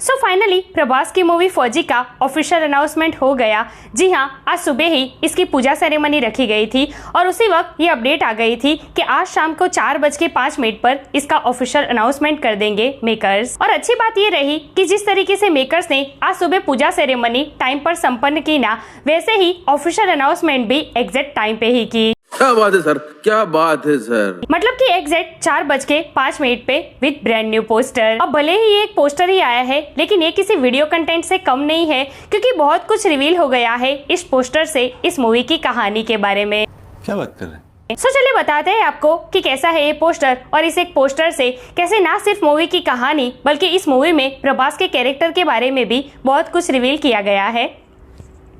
So finally Prabhas की movie फौजी का ऑफिशियल अनाउंसमेंट हो गया। जी हाँ, आज सुबह ही इसकी पूजा सेरेमनी रखी गई थी और उसी वक्त ये अपडेट आ गई थी कि आज शाम को 4:05 पर इसका ऑफिशियल अनाउंसमेंट कर देंगे मेकर्स। और अच्छी बात ये रही कि जिस तरीके से मेकर्स ने आज सुबह पूजा सेरेमनी टाइम पर संपन्न की ना, वैसे ही ऑफिशियल अनाउंसमेंट भी एग्जैक्ट टाइम पे ही की। क्या बात है सर, क्या बात है सर। मतलब कि एग्जैक्ट 4:05 पे विद ब्रांड न्यू पोस्टर। अब भले ही एक पोस्टर ही आया है, लेकिन ये किसी वीडियो कंटेंट से कम नहीं है, क्योंकि बहुत कुछ रिवील हो गया है इस पोस्टर से इस मूवी की कहानी के बारे में। क्या बात कर रहे हैं? सो चलिए बताते हैं आपको कि कैसा है ये पोस्टर और इस एक पोस्टर से कैसे ना सिर्फ मूवी की कहानी बल्कि इस मूवी में प्रभास के कैरेक्टर के बारे में भी बहुत कुछ रिवील किया गया है।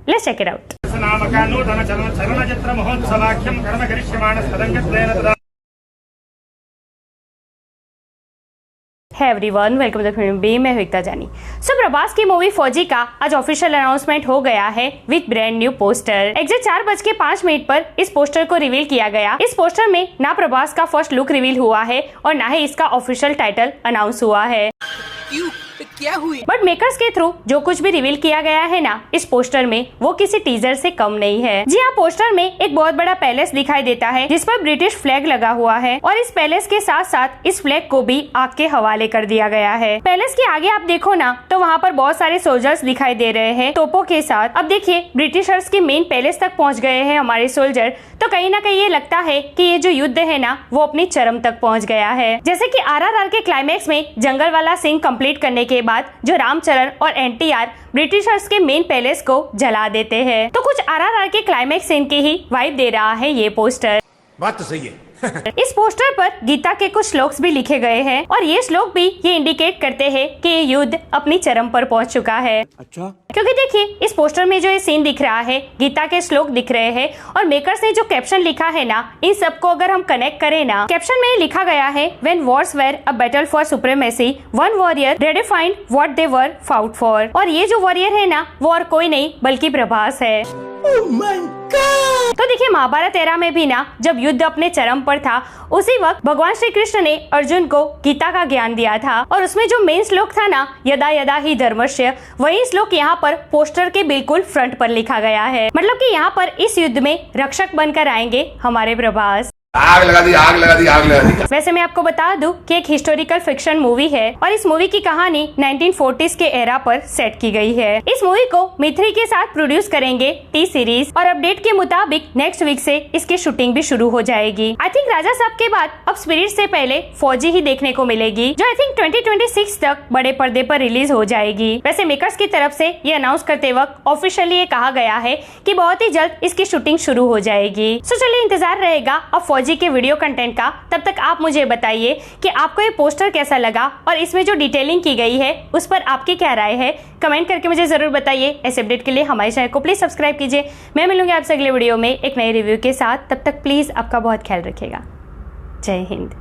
Let's check it out. Hey everyone, welcome to the film B, मैं हुक्ता जानी। सो प्रभास की मूवी फौजी का आज ऑफिशियल अनाउंसमेंट हो गया है with brand new poster. Exact 4:05 पर इस पोस्टर को रिवील किया गया। इस पोस्टर में ना प्रभास का फर्स्ट लुक रिवील हुआ है और ना ही इसका ऑफिशियल टाइटल अनाउंस हुआ है। क्या हुई? बट मेकर्स के थ्रू जो कुछ भी रिवील किया गया है ना इस पोस्टर में, वो किसी टीजर से कम नहीं है। जी हाँ, पोस्टर में एक बहुत बड़ा पैलेस दिखाई देता है जिस पर ब्रिटिश फ्लैग लगा हुआ है और इस पैलेस के साथ साथ इस फ्लैग को भी आग के हवाले कर दिया गया है। पैलेस के आगे आप देखो ना तो वहाँ पर बहुत सारे सोल्जर्स दिखाई दे रहे हैं तोपों के साथ। अब देखिए, ब्रिटिशर्स के मेन पैलेस तक पहुँच गए हैं हमारे सोल्जर, तो कहीं ना कहीं ये लगता है कि ये जो युद्ध है ना वो अपनी चरम तक पहुँच गया है। जैसे कि RRR के क्लाइमैक्स में जंगल वाला सीन कंप्लीट करने के बाद जो रामचरण और NTR ब्रिटिशर्स के मेन पैलेस को जला देते हैं, तो कुछ RRR के क्लाइमैक्स सीन की ही वाइब दे रहा है ये पोस्टर। बात तो सही है। इस पोस्टर पर गीता के कुछ श्लोक्स भी लिखे गए हैं और ये श्लोक भी ये इंडिकेट करते हैं कि ये युद्ध अपनी चरम पर पहुंच चुका है। अच्छा, क्योंकि देखिए, इस पोस्टर में जो ये सीन दिख रहा है, गीता के श्लोक दिख रहे हैं और मेकर्स ने जो कैप्शन लिखा है ना, इन सबको अगर हम कनेक्ट करें ना, कैप्शन में लिखा गया है when wars were a battle for supremacy, one warrior redefined what they were fought for. और ये जो वॉरियर है ना वो और कोई नहीं बल्कि प्रभास है। तो देखिए, महाभारत एरा में भी ना जब युद्ध अपने चरम पर था, उसी वक्त भगवान श्री कृष्ण ने अर्जुन को गीता का ज्ञान दिया था और उसमें जो मेन श्लोक था ना, यदा यदा ही धर्मस्य, वही श्लोक यहाँ पर पोस्टर के बिल्कुल फ्रंट पर लिखा गया है। मतलब कि यहाँ पर इस युद्ध में रक्षक बनकर आएंगे हमारे प्रभास। आग लगा दी, आग लगा दी, आग लगा दी। वैसे मैं आपको बता दूं कि एक हिस्टोरिकल फिक्शन मूवी है और इस मूवी की कहानी 1940s के एरा पर सेट की गई है। इस मूवी को मिथ्री के साथ प्रोड्यूस करेंगे टी सीरीज और अपडेट के मुताबिक नेक्स्ट वीक से इसकी शूटिंग भी शुरू हो जाएगी। आई थिंक राजा साहब के बाद अब स्पिरिट से पहले फौजी ही देखने को मिलेगी, जो आई थिंक 2026 तक बड़े पर्दे पर रिलीज हो जाएगी। वैसे मेकर्स की तरफ से ये अनाउंस करते वक्त ऑफिशियली ये कहा गया है कि बहुत ही जल्द इसकी शूटिंग शुरू हो जाएगी। सो चलिए, इंतजार रहेगा अब फौजी के वीडियो कंटेंट का। तब तक आप मुझे बताइए कि आपको ये पोस्टर कैसा लगा और इसमें जो डिटेलिंग की गई है उस पर आपकी क्या राय है। कमेंट करके मुझे जरूर बताइए। ऐसे अपडेट के लिए हमारे चैनल को प्लीज सब्सक्राइब कीजिए। मैं मिलूंगी आपसे अगले वीडियो में एक नए रिव्यू के साथ। तब तक प्लीज आपका बहुत ख्याल रखिएगा। जय हिंद।